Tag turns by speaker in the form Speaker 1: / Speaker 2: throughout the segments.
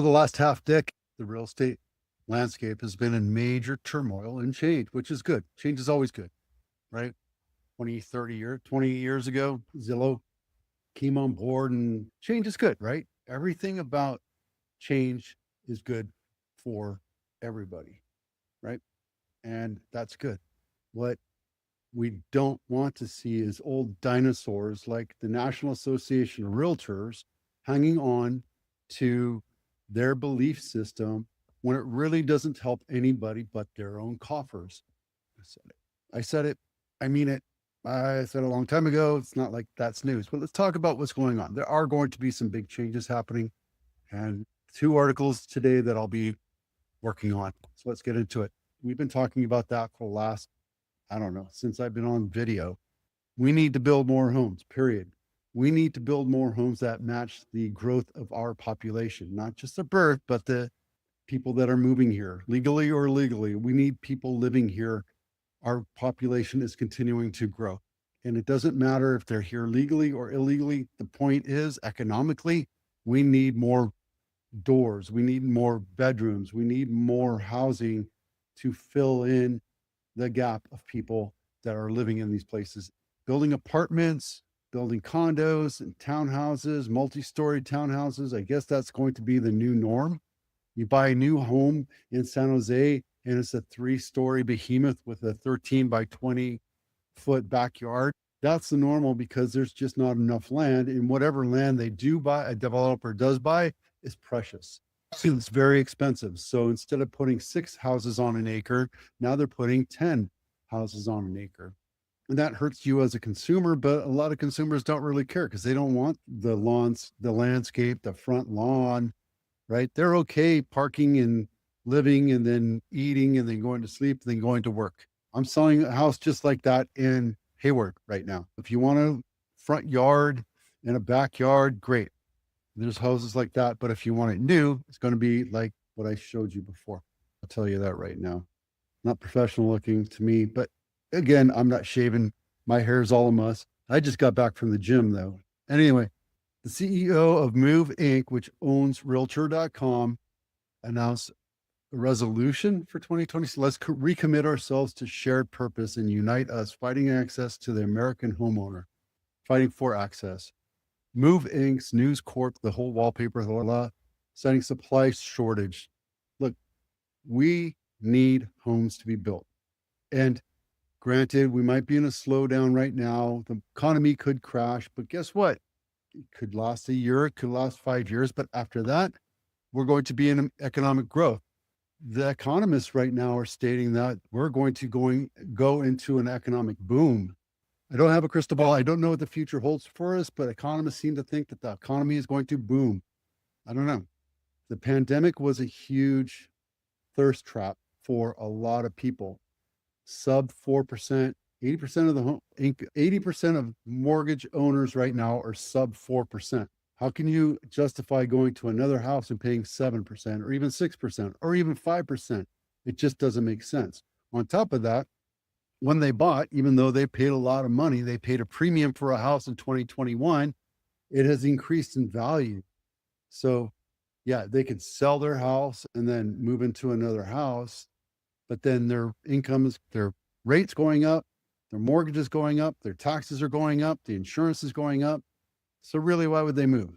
Speaker 1: For the last half decade, the real estate landscape has been in major turmoil and change, which is good. Change is always good, right? 20 years ago, Zillow came on board and change is good, right? Everything about change is good for everybody, right? And that's good. What we don't want to see is old dinosaurs like the National Association of Realtors hanging on to their belief system when it really doesn't help anybody but their own coffers. I said it. I said it. I mean it. I said it a long time ago. It's not like that's news, but let's talk about what's going on. There are going to be some big changes happening, and 2 articles today that I'll be working on. So let's get into it. We've been talking about that for the last, I don't know, since I've been on video. We need to build more homes, period. We need to build more homes that match the growth of our population, not just the birth, but the people that are moving here, legally or illegally. We need people living here. Our population is continuing to grow. And it doesn't matter if they're here legally or illegally. The point is, economically, we need more doors. We need more bedrooms. We need more housing to fill in the gap of people that are living in these places. Building apartments, building condos and townhouses, multi-story townhouses. I guess that's going to be the new norm. You buy a new home in San Jose and it's a 3-story behemoth with a 13 by 20 foot backyard. That's the normal because there's just not enough land. And whatever land they do buy, a developer does buy, is precious. It's very expensive. So instead of putting 6 houses on an acre, now they're putting 10 houses on an acre. And that hurts you as a consumer, but a lot of consumers don't really care because they don't want the lawns, the landscape, the front lawn, right? They're okay parking and living and then eating and then going to sleep, and then going to work. I'm selling a house just like that in Hayward right now. If you want a front yard and a backyard, great. There's houses like that. But if you want it new, it's going to be like what I showed you before. I'll tell you that right now. Not professional looking to me, but again, I'm not shaving. My hair's all a muss. I just got back from the gym though. Anyway, the CEO of Move Inc., which owns Realtor.com, announced a resolution for 2020. So let's recommit ourselves to shared purpose and unite us, fighting access to the American homeowner, fighting for access. Move Inc.'s News Corp, the whole wallpaper, citing supply shortage. Look, we need homes to be built. And granted, we might be in a slowdown right now. The economy could crash, but guess what? It could last a year, it could last 5 years, but after that, we're going to be in economic growth. The economists right now are stating that we're going to go into an economic boom. I don't have a crystal ball. I don't know what the future holds for us, but economists seem to think that the economy is going to boom. I don't know. The pandemic was a huge thirst trap for a lot of people. Sub 4%, 80% of the home, 80% of mortgage owners right now are sub 4%. How can you justify going to another house and paying 7% or even 6% or even 5%? It just doesn't make sense. On top of that, when they bought, even though they paid a lot of money, they paid a premium for a house in 2021, it has increased in value. So yeah, they could sell their house and then move into another house, but then their incomes, their rates going up, their mortgage is going up, their taxes are going up, the insurance is going up. So really, why would they move?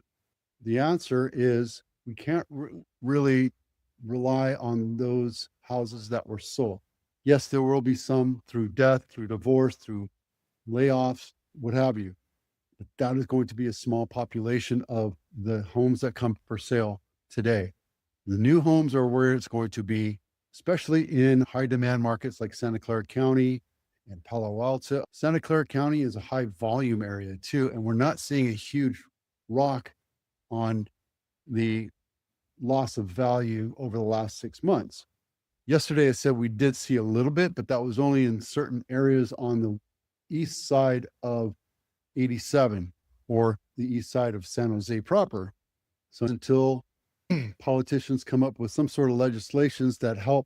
Speaker 1: The answer is we can't really rely on those houses that were sold. Yes, there will be some through death, through divorce, through layoffs, what have you. But that is going to be a small population of the homes that come for sale today. The new homes are where it's going to be, especially in high demand markets like Santa Clara County and Palo Alto. Santa Clara County is a high volume area too, and we're not seeing a huge rock on the loss of value over the last 6 months. Yesterday, I said we did see a little bit, but that was only in certain areas on the east side of 87 or the east side of San Jose proper. So until politicians come up with some sort of legislations that help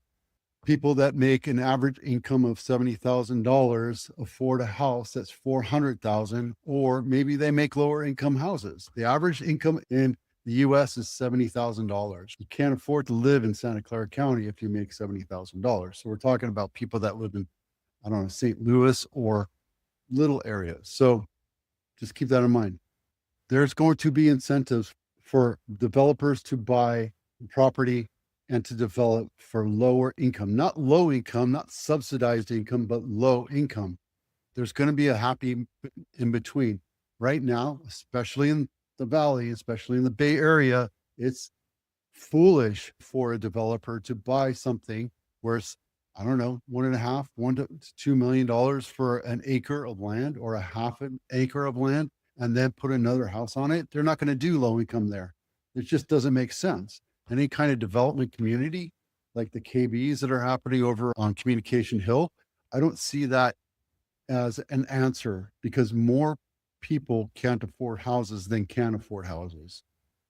Speaker 1: people that make an average income of $70,000 afford a house that's $400,000, or maybe they make lower income houses. The average income in The US is $70,000. You can't afford to live in Santa Clara County if you make $70,000. So we're talking about people that live in, I don't know, St. Louis or little areas. So just keep that in mind. There's going to be incentives for developers to buy property and to develop for lower income, not low income, not subsidized income, but low income. There's going to be a happy in between. Right now, especially in the Valley, especially in the Bay Area, it's foolish for a developer to buy something where it's, I don't know, $1.5 to $2 million for an acre of land or a half an acre of land, and then put another house on it. They're not going to do low income there. It just doesn't make sense. Any kind of development community like the KBs that are happening over on Communication Hill, I don't see that as an answer because more people can't afford houses than can afford houses.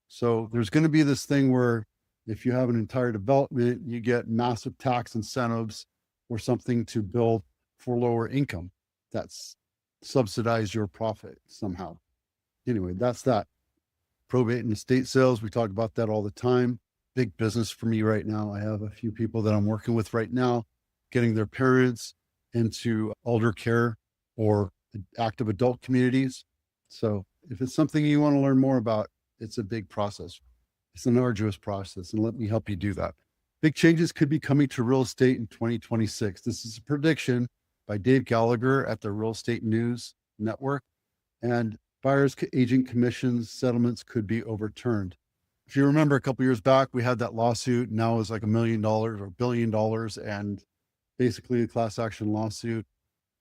Speaker 1: So there's going to be this thing where if you have an entire development, you get massive tax incentives or something to build for lower income. That's subsidize your profit somehow. Anyway, that's that. Probate and estate sales, we talk about that all the time. Big business for me right now. I have a few people that I'm working with right now, getting their parents into elder care or active adult communities. So if it's something you want to learn more about, it's a big process. It's an arduous process, and let me help you do that. Big changes could be coming to real estate in 2026. This is a prediction by Dave Gallagher at the Real Estate News Network. And buyers agent commissions settlements could be overturned. If you remember a couple of years back, we had that lawsuit. Now it's like $1 million or $1 billion. And basically the class action lawsuit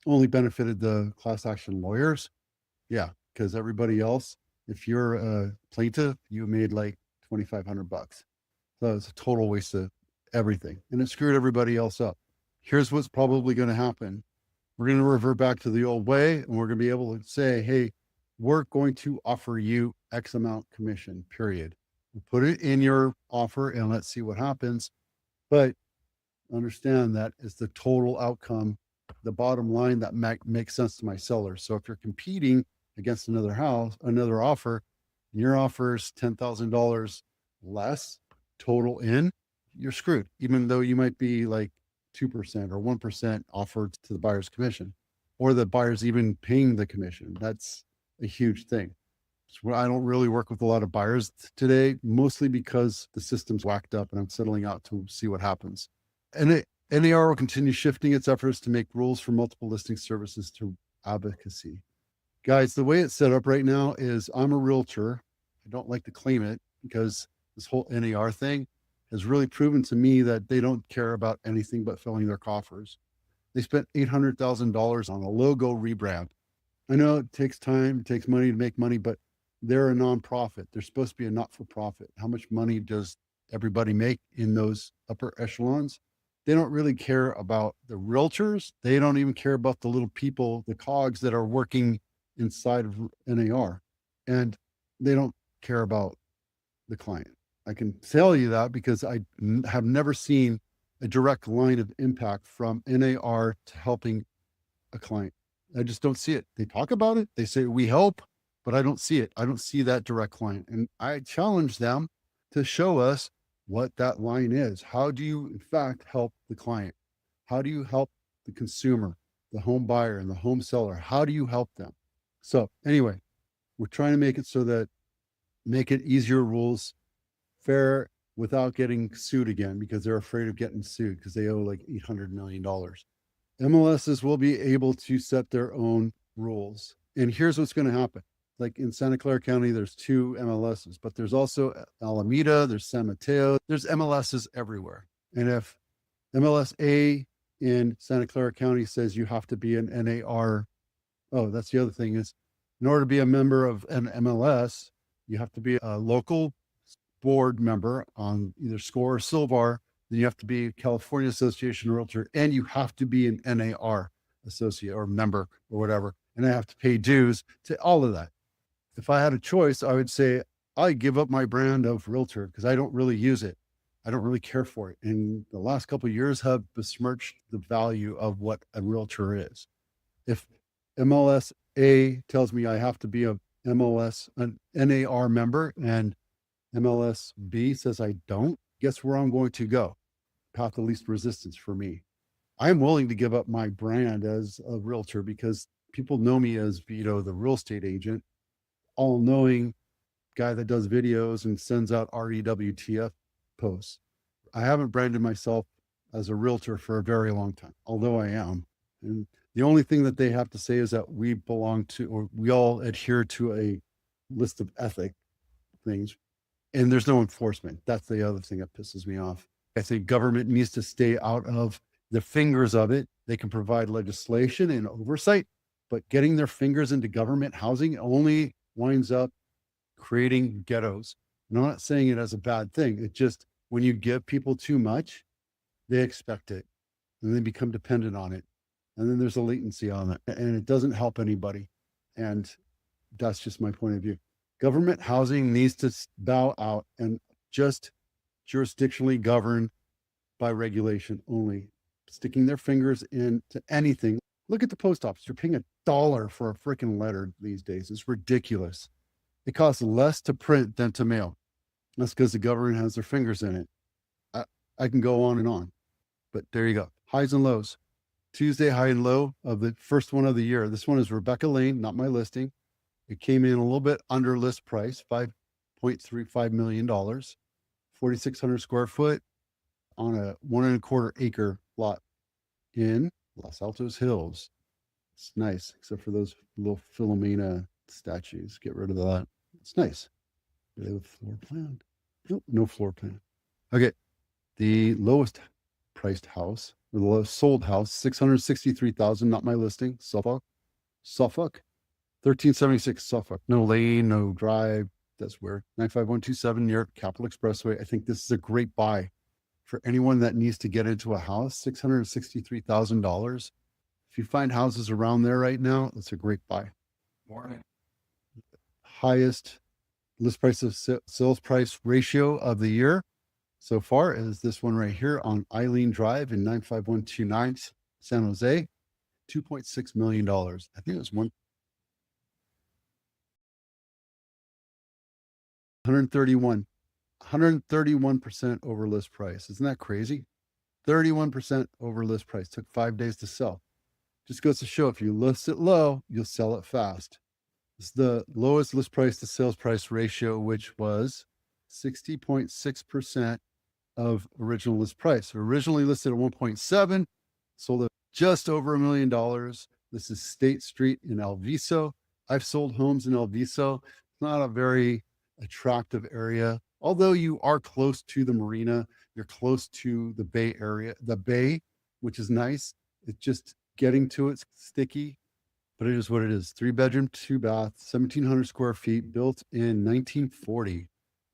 Speaker 1: only benefited the class action lawyers. Yeah, because everybody else, if you're a plaintiff, you made like $2,500. So it's a total waste of everything. And it screwed everybody else up. Here's what's probably going to happen. We're going to revert back to the old way, and we're going to be able to say, hey, we're going to offer you X amount commission, period. We'll put it in your offer and let's see what happens. But understand that is the total outcome, the bottom line that makes sense to my seller. So if you're competing against another house, another offer, and your offer is $10,000 less total in, you're screwed, even though you might be like 2% or 1% offered to the buyer's commission, or the buyer's even paying the commission. That's a huge thing. So I don't really work with a lot of buyers today, mostly because the system's whacked up and I'm settling out to see what happens. And NAR will continue shifting its efforts to make rules for multiple listing services to advocacy. Guys, the way it's set up right now is I'm a realtor. I don't like to claim it because this whole NAR thing has really proven to me that they don't care about anything but filling their coffers. They spent $800,000 on a logo rebrand. I know it takes time, it takes money to make money, but they're a nonprofit. They're supposed to be a not-for-profit. How much money does everybody make in those upper echelons? They don't really care about the realtors. They don't even care about the little people, the cogs that are working inside of NAR. And they don't care about the client. I can tell you that because I have never seen a direct line of impact from NAR to helping a client. I just don't see it. They talk about it. They say we help, but I don't see it. I don't see that direct line. And I challenge them to show us what that line is. How do you, in fact, help the client? How do you help the consumer, the home buyer and the home seller? How do you help them? So anyway, we're trying to make it so that make it easier rules, fair, without getting sued again because they're afraid of getting sued because they owe like $800 million. MLSs will be able to set their own rules. And here's what's going to happen. Like in Santa Clara County, there's 2 MLSs, but there's also Alameda, there's San Mateo, there's MLSs everywhere. And if MLS A in Santa Clara County says you have to be an NAR, oh, that's the other thing is in order to be a member of an MLS, you have to be a local board member on either SCORE or Silvar. Then you have to be California Association of Realtors, and you have to be an NAR associate or member or whatever. And I have to pay dues to all of that. If I had a choice, I would say I give up my brand of realtor because I don't really use it. I don't really care for it. And the last couple of years have besmirched the value of what a realtor is. If MLS A tells me I have to be a MLS, an NAR member, and MLSB says I don't, guess where I'm going to go? Path of least resistance for me. I'm willing to give up my brand as a realtor because people know me as Vito, the real estate agent, all knowing guy that does videos and sends out REWTF posts. I haven't branded myself as a realtor for a very long time, although I am. And the only thing that they have to say is that we belong to, or we all adhere to a list of ethic things, and there's no enforcement. That's the other thing that pisses me off. I think government needs to stay out of the fingers of it. They can provide legislation and oversight, but getting their fingers into government housing only winds up creating ghettos. And I'm not saying it as a bad thing. It just, when you give people too much, they expect it and they become dependent on it. And then there's a latency on it and it doesn't help anybody. And that's just my point of view. Government housing needs to bow out and just jurisdictionally govern by regulation only. Sticking their fingers into anything. Look at the post office. You're paying $1 for a freaking letter these days. It's ridiculous. It costs less to print than to mail. That's because the government has their fingers in it. I can go on and on, but there you go. Highs and lows. Tuesday, high and low of the first one of the year. This one is Rebecca Lane, not my listing. It came in a little bit under list price, $5.35 million, 4,600 square foot on a 1.25 acre lot in Los Altos Hills. It's nice, except for those little Philomena statues. Get rid of that. It's nice. Do they have a floor plan? Nope, no floor plan. Okay. The lowest priced house, or the lowest sold house, $663,000, not my listing, Suffolk, 1376 Suffolk. No lane, no drive. That's weird. 95127 near Capitol Expressway. I think this is a great buy for anyone that needs to get into a house. $663,000. If you find houses around there right now, that's a great buy. Morning. Highest list price of sales price ratio of the year so far is this one right here on Eileen Drive in 95129 San Jose, $2.6 million. I think it was 131% over list price. Isn't that crazy? 31% over list price. Took 5 days to sell. Just goes to show if you list it low, you'll sell it fast. It's the lowest list price to sales price ratio, which was 60.6% of original list price. Originally listed at 1.7, sold at just over $1 million. This is State Street in El Viso. I've sold homes in El Viso. It's not a very attractive area, although you are close to the marina. You're close to the Bay Area, the Bay, which is nice. It's just getting to it's sticky, but it is what it is. 3-bedroom, 2-bath, 1,700 square feet, built in 1940.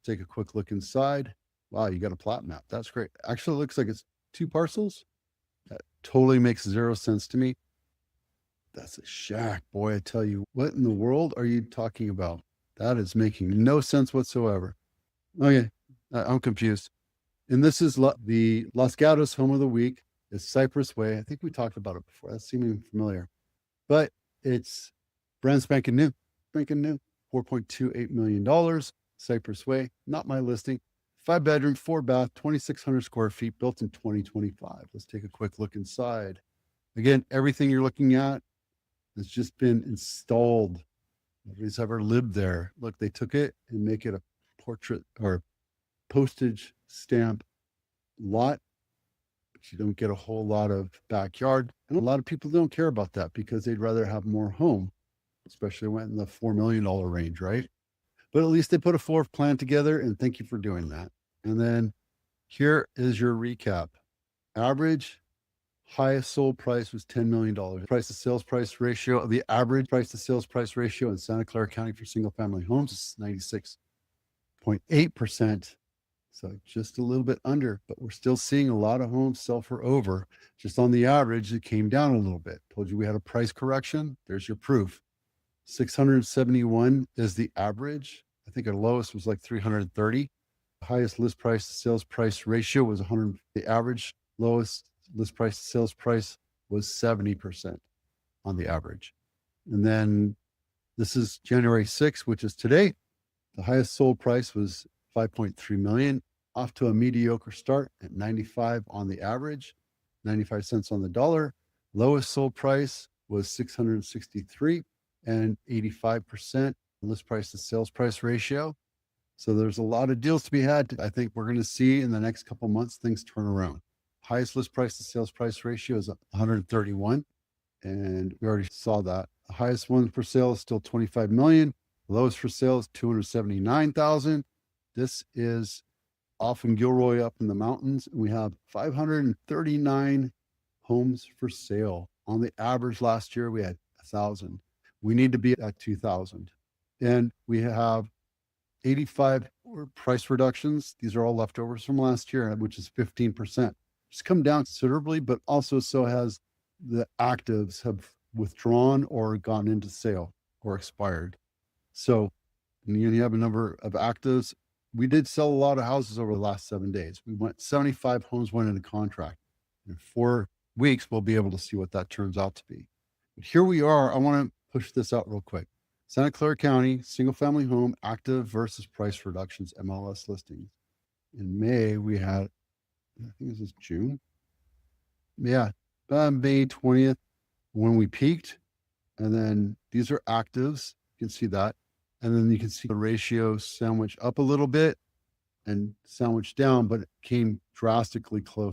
Speaker 1: Take a quick look inside. Wow, you got a plat map. That's great. Actually, it looks like it's 2 parcels. That totally makes 0 sense to me. That's a shack, boy. I tell you, what in the world are you talking about? That is making no sense whatsoever. Okay, I'm confused. And this is the Los Gatos home of the week. Is Cypress Way. I think we talked about it before. That's seeming familiar, but it's brand spanking new, $4.28 million. Cypress Way, not my listing. 5-bedroom, 4-bath, 2,600 square feet, built in 2025. Let's take a quick look inside. Again, everything you're looking at has just been installed. Nobody's ever lived there. Look, they took it and make it a portrait or postage stamp lot. You don't get a whole lot of backyard. And a lot of people don't care about that because they'd rather have more home, especially when in the $4 million range, right? But at least they put a floor plan together, and thank you for doing that. And then here is your recap. Average highest sold price was $10 million. Price to sales price ratio, the average price to sales price ratio in Santa Clara County for single family homes is 96.8%. So just a little bit under, but we're still seeing a lot of homes sell for over. Just on the average, it came down a little bit. Told you we had a price correction. There's your proof. 671 is the average. I think our lowest was like 330. The highest list price to sales price ratio was 100. The average lowest list price to sales price was 70% on the average. And then this is January 6th, which is today. The highest sold price was 5.3 million, off to a mediocre start at 95 on the average, 95 cents on the dollar. Lowest sold price was 663 and 85% list price to sales price ratio. So there's a lot of deals to be had. I think we're going to see in the next couple of months things turn around. Highest list price to sales price ratio is 131, and we already saw that. The highest one for sale is still 25 million. The lowest for sale is 279,000. This is off in Gilroy up in the mountains, and we have 539 homes for sale. On the average last year, we had 1,000. We need to be at 2,000. And we have 85 price reductions. These are all leftovers from last year, which is 15%. It's come down considerably, but also so has the actives have withdrawn or gone into sale or expired. So you have a number of actives. We did sell a lot of houses over the last 7 days. 75 homes went into contract. In 4 weeks, we'll be able to see what that turns out to be. But here we are. I want to push this out real quick. Santa Clara County, single family home, active versus price reductions, MLS listings. In May, we had, I think this is June. Yeah, May 20th when we peaked. And then these are actives. You can see that. And then you can see the ratio sandwich up a little bit and sandwich down, but it came drastically closer.